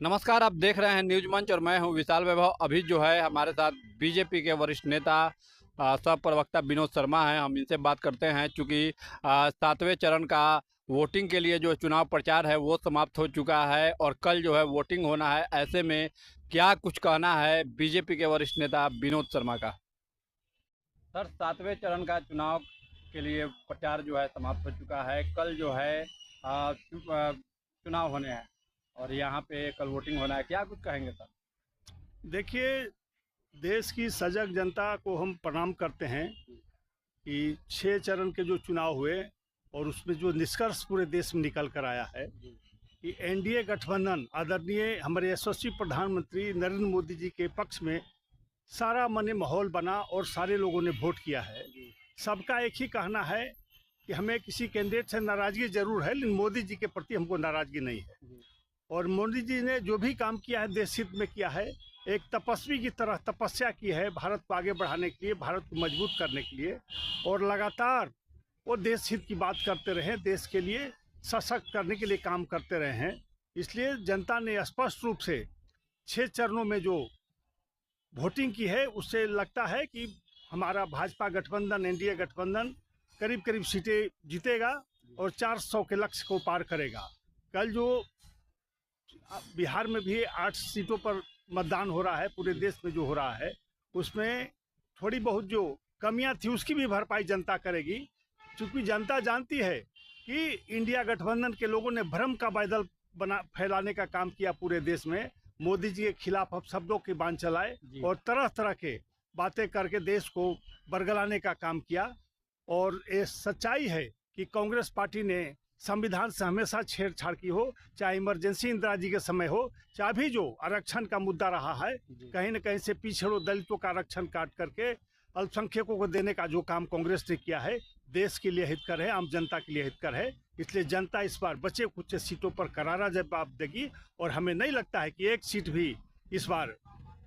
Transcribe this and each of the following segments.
नमस्कार, आप देख रहे हैं न्यूज मंच और मैं हूं विशाल वैभव। अभी जो है हमारे साथ बीजेपी के वरिष्ठ नेता सह प्रवक्ता विनोद शर्मा हैं। हम इनसे बात करते हैं चूँकि 7वें चरण का वोटिंग के लिए जो चुनाव प्रचार है वो समाप्त हो चुका है और कल जो है वोटिंग होना है। ऐसे में क्या कुछ कहना है बीजेपी के वरिष्ठ नेता विनोद शर्मा का? सर, 7वें चरण का चुनाव के लिए प्रचार जो है समाप्त हो चुका है। कल जो है चुनाव होने हैं और यहाँ पे कल वोटिंग होना है। क्या कुछ कहेंगे सर? देखिए, देश की सजग जनता को हम प्रणाम करते हैं कि 6 चरण के जो चुनाव हुए और उसमें जो निष्कर्ष पूरे देश में निकल कर आया है कि एनडीए गठबंधन आदरणीय हमारे यशस्वी प्रधानमंत्री नरेंद्र मोदी जी के पक्ष में सारा मने माहौल बना और सारे लोगों ने वोट किया है। सबका एक ही कहना है कि हमें किसी कैंडिडेट से नाराजगी जरूर है, लेकिन मोदी जी के प्रति हमको नाराजगी नहीं है। और मोदी जी ने जो भी काम किया है देश हित में किया है। एक तपस्वी की तरह तपस्या की है भारत को आगे बढ़ाने के लिए, भारत को मजबूत करने के लिए, और लगातार वो देश हित की बात करते रहे, देश के लिए सशक्त करने के लिए काम करते रहे हैं। इसलिए जनता ने स्पष्ट रूप से 6 चरणों में जो वोटिंग की है उससे लगता है कि हमारा भाजपा गठबंधन, एनडीए गठबंधन करीब करीब सीटें जीतेगा और 400 के लक्ष्य को पार करेगा। कल जो बिहार में भी 8 सीटों पर मतदान हो रहा है, पूरे देश में जो हो रहा है उसमें थोड़ी बहुत जो कमियां थी उसकी भी भरपाई जनता करेगी, क्योंकि जनता जानती है कि इंडिया गठबंधन के लोगों ने भ्रम का बादल फैलाने का काम किया पूरे देश में। मोदी जी के खिलाफ अब शब्दों की बांध चलाए और तरह तरह के बातें करके देश को बरगलाने का काम किया। और ये सच्चाई है कि कांग्रेस पार्टी ने संविधान से हमेशा छेड़छाड़ की हो, चाहे इमरजेंसी इंदिरा जी के समय हो, चाहे भी जो आरक्षण का मुद्दा रहा है, कहीं न कहीं से पिछड़ों दलितों का आरक्षण काट करके अल्पसंख्यकों को देने का जो काम कांग्रेस ने किया है, देश के लिए हितकर है, आम जनता के लिए हितकर है। इसलिए जनता इस बार बचे कुछ सीटों पर करारा जवाब देगी और हमें नहीं लगता है कि एक सीट भी इस बार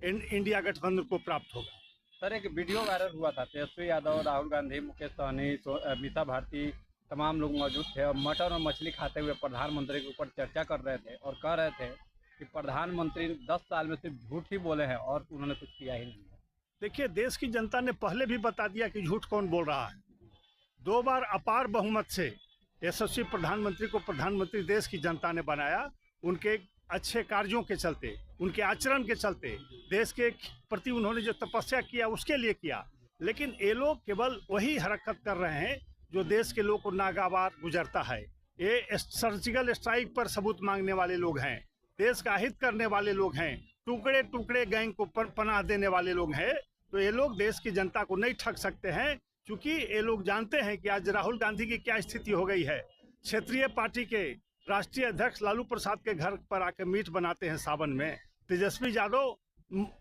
इंडिया गठबंधन को प्राप्त होगा। सर, एक वीडियो वायरल हुआ था, तेजस्वी यादव, राहुल गांधी, मुकेश सहनी, मीसा भारती, तमाम लोग मौजूद थे और मटन और मछली खाते हुए प्रधानमंत्री के ऊपर चर्चा कर रहे थे और कह रहे थे कि प्रधानमंत्री 10 साल में सिर्फ झूठ ही बोले हैं और उन्होंने कुछ किया ही नहीं है। देखिए, देश की जनता ने पहले भी बता दिया कि झूठ कौन बोल रहा है। 2 बार अपार बहुमत से यशस्वी प्रधानमंत्री को प्रधानमंत्री देश की जनता ने बनाया, उनके अच्छे कार्यों के चलते, उनके आचरण के चलते, देश के प्रति उन्होंने जो तपस्या किया उसके लिए किया। लेकिन ये लोग केवल वही हरकत कर रहे हैं जो देश के लोग को नागवार गुजरता है। ये सर्जिकल स्ट्राइक पर सबूत मांगने वाले लोग हैं, देश का हित करने वाले लोग हैं, टुकड़े टुकड़े गैंग को पनाह देने वाले लोग हैं। तो ये लोग देश की जनता को नहीं ठग सकते हैं, क्योंकि ये लोग जानते हैं कि आज राहुल गांधी की क्या स्थिति हो गई है। क्षेत्रीय पार्टी के राष्ट्रीय अध्यक्ष लालू प्रसाद के घर पर आकर मीट बनाते हैं सावन में। तेजस्वी यादव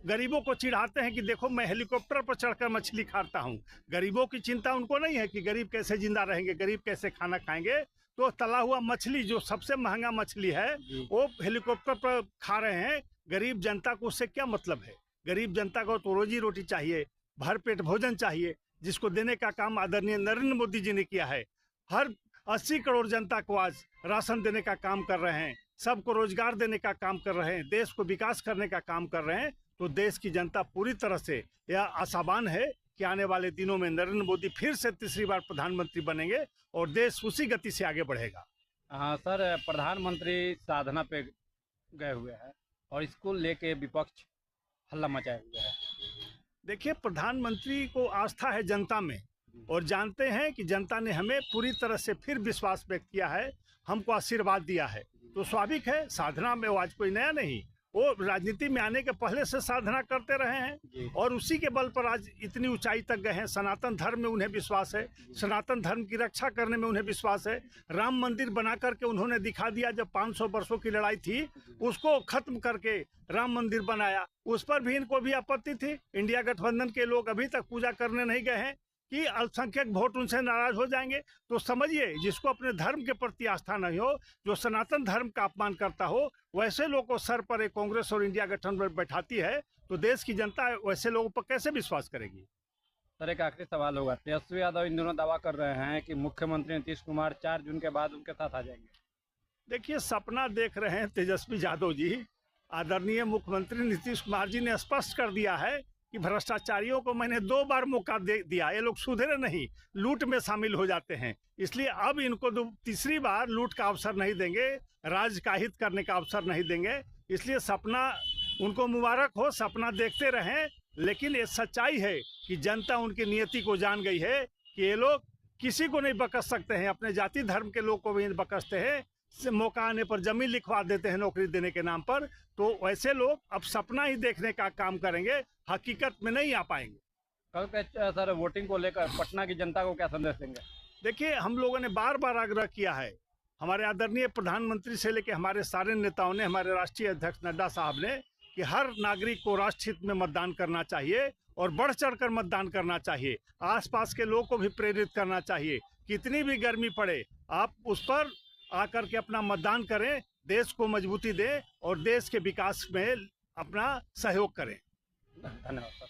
गरीबों को चिढ़ाते हैं कि देखो मैं हेलीकॉप्टर पर चढ़कर मछली खाता हूँ। गरीबों की चिंता उनको नहीं है कि गरीब कैसे जिंदा रहेंगे, गरीब कैसे खाना खाएंगे। तो तला हुआ मछली जो सबसे महंगा मछली है वो हेलीकॉप्टर पर खा रहे हैं। गरीब जनता को उससे क्या मतलब है? गरीब जनता को तो रोजी रोटी चाहिए, भरपेट भोजन चाहिए, जिसको देने का काम आदरणीय नरेंद्र मोदी जी ने किया है। हर 80 करोड़ जनता को आज राशन देने का काम कर रहे हैं, सबको रोजगार देने का काम कर रहे हैं, देश को विकास करने का काम कर रहे हैं। तो देश की जनता पूरी तरह से यह आशावान है कि आने वाले दिनों में नरेंद्र मोदी फिर से तीसरी बार प्रधानमंत्री बनेंगे और देश उसी गति से आगे बढ़ेगा। हाँ सर, प्रधानमंत्री साधना पे गए हुए हैं और इसको लेके विपक्ष हल्ला मचाए हुए है। देखिए, प्रधानमंत्री को आस्था है जनता में और जानते हैं कि जनता ने हमें पूरी तरह से फिर विश्वास व्यक्त किया है, हमको आशीर्वाद दिया है। तो स्वाभाविक है, साधना में वो आज कोई नया नहीं, वो राजनीति में आने के पहले से साधना करते रहे हैं और उसी के बल पर आज इतनी ऊंचाई तक गए हैं। सनातन धर्म में उन्हें विश्वास है, सनातन धर्म की रक्षा करने में उन्हें विश्वास है। राम मंदिर बना करके उन्होंने दिखा दिया, जब 500 वर्षों की लड़ाई थी उसको खत्म करके राम मंदिर बनाया। उस पर भी इनको भी आपत्ति थी। इंडिया गठबंधन के लोग अभी तक पूजा करने नहीं गए हैं कि अल्पसंख्यक वोट उनसे नाराज हो जाएंगे। तो समझिए, जिसको अपने धर्म के प्रति आस्था नहीं हो, जो सनातन धर्म का अपमान करता हो, वैसे लोगों को सर पर एक कांग्रेस और इंडिया गठबंधन बैठाती है, तो देश की जनता वैसे लोगों पर कैसे विश्वास करेगी? सर, एक आखिरी सवाल होगा। तेजस्वी यादव इन दोनों दावा कर रहे हैं कि मुख्यमंत्री नीतीश कुमार 4 जून के बाद उनके साथ आ जाएंगे। देखिए, सपना देख रहे हैं तेजस्वी यादव जी, आदरणीय मुख्यमंत्री नीतीश कुमार जी ने स्पष्ट कर दिया है कि भ्रष्टाचारियों को मैंने 2 बार मौका दे दिया, ये लोग सुधरे नहीं, लूट में शामिल हो जाते हैं। इसलिए अब इनको तीसरी बार लूट का अवसर नहीं देंगे, राज का हित करने का अवसर नहीं देंगे। इसलिए सपना उनको मुबारक हो, सपना देखते रहें। लेकिन ये सच्चाई है कि जनता उनकी नियति को जान गई है कि ये लोग किसी को नहीं बकस सकते हैं, अपने जाति धर्म के लोग को भी बकसते हैं, से मौका आने पर जमीन लिखवा देते हैं नौकरी देने के नाम पर। तो वैसे लोग अब सपना ही देखने का काम करेंगे, हकीकत में नहीं आ पाएंगे। कल के सर वोटिंग को लेकर पटना की जनता को क्या संदेश देंगे? देखिए, हम लोगों ने बार बार आग्रह किया है, हमारे आदरणीय प्रधानमंत्री से लेकर हमारे सारे नेताओं ने, हमारे राष्ट्रीय अध्यक्ष नड्डा साहब ने, कि हर नागरिक को राष्ट्र हित में मतदान करना चाहिए और बढ़ चढ़कर मतदान करना चाहिए। आसपास के लोगों को भी प्रेरित करना चाहिए। कितनी भी गर्मी पड़े, आप उस पर आकर के अपना मतदान करें, देश को मजबूती दें और देश के विकास में अपना सहयोग करें। धन्यवाद सर।